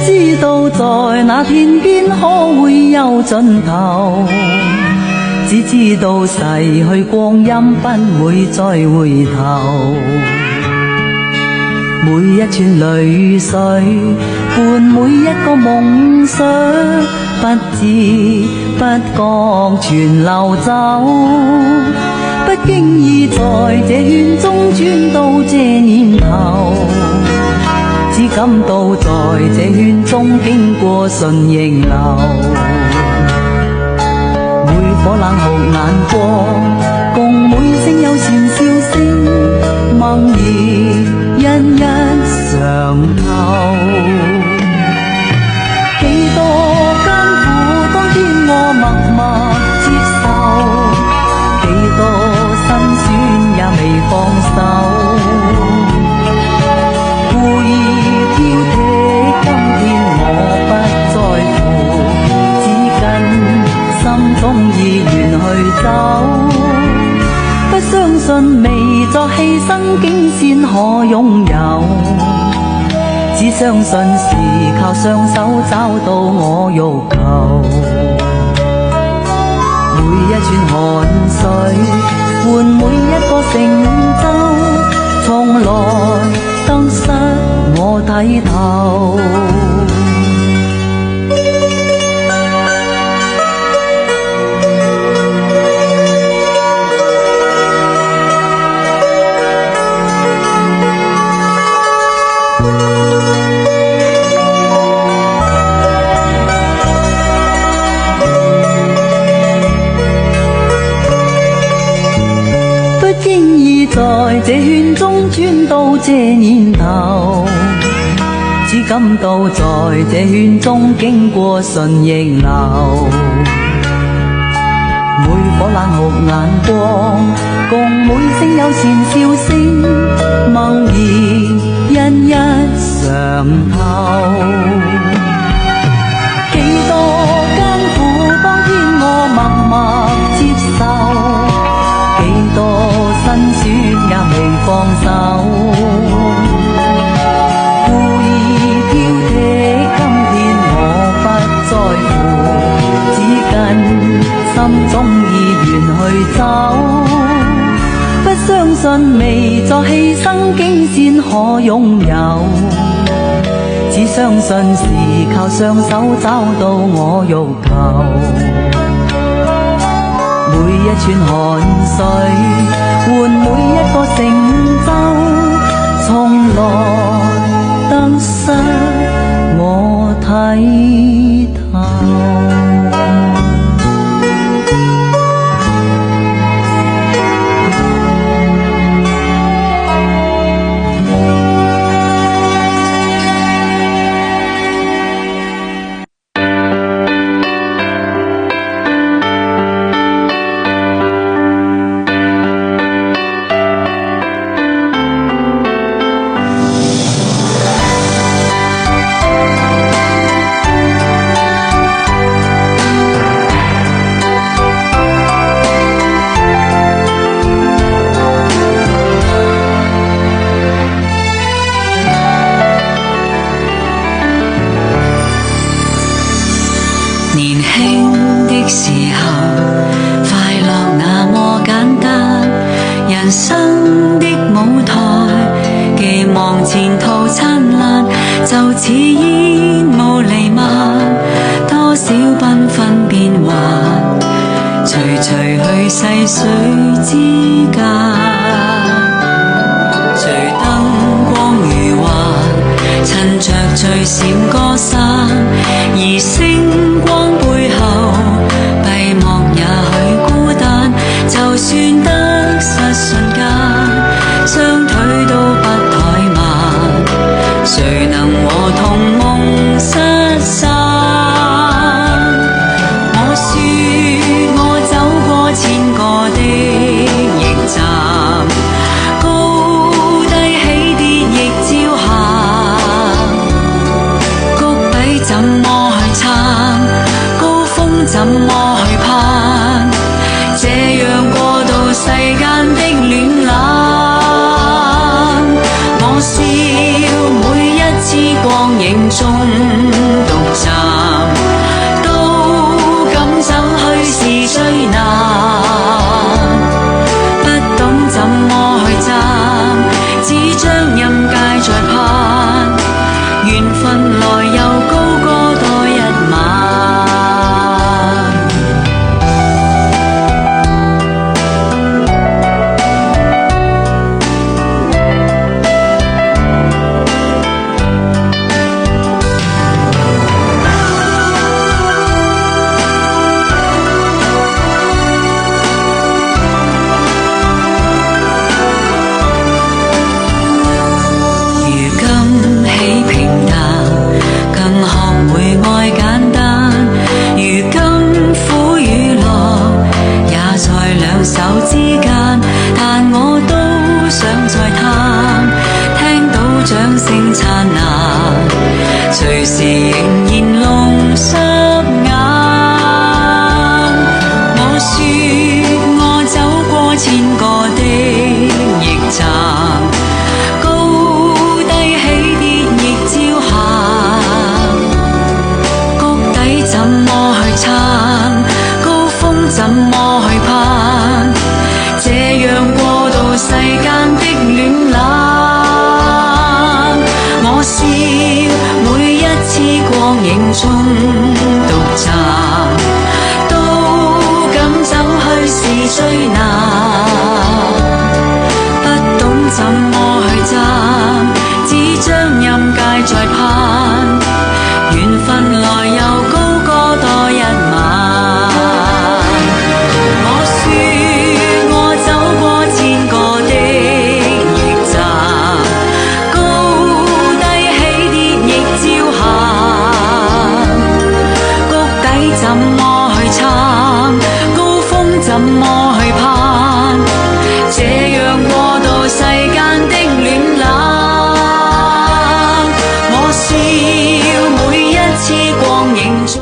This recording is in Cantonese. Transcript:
知道在那天邊可會有盡頭，只知道逝去光陰不會再回頭。每一串淚水伴每一個夢想，不知不覺全流走。不經意在這圈中轉到這年頭，只感到在這圈中經過順逆流。每顆冷酷眼光，共每聲友善笑聲，默然一一嘗透。幾多艱苦當天我默默接受，幾多辛酸也未放手。故意挑剔今天我不在乎，只跟心中意願去走。不相信未作犧牲竟先可擁有，只相信是靠雙手找到我欲求。每一串汗水換每一個成就，從來得失我睇透。不經意在這圈中轉到這年頭，只感到在這圈中經過順逆流。每顆冷酷眼光，共每聲友善笑聲，默然一一嘗透。幾多艱苦當天我默默接受，幾多辛酸也未放手。故意挑剔今天我不在乎，只跟心中意願去走。不相信未作犧牲竟先可擁有，只相信是靠雙手找到我欲求。每一串汗水換每一個成就，從來得失我睇透。年輕的時候，快樂那麼簡單，人生的舞台，寄望前途燦爛，就似煙霧彌漫，多少繽紛變幻，徐徐去細水之間，隨燈光如幻，趁着最閃歌散，而星光背後閉幕也許孤單，就算得失瞬間，雙腿都不怠慢，誰能和同夢失散？我說我走過千個的驛站，高低起跌亦照行，谷底怎麼去撐，高峰怎麼去攀，這樣過渡世間的戀冷。我笑每一次光影影中獨站，都敢走去是最難，不懂怎麼去站，只將任界在盼，緣分來又高歌多一晚。手之間，但我都想再探，聽到掌聲燦爛，隨時仍然弄濕眼。我說我走過千個的驛站，高低起跌亦照行，谷底怎麼去撐，高峰怎麼去攀，這樣過渡世間的戀冷。我笑每一次光影中獨站，都敢走去是最難。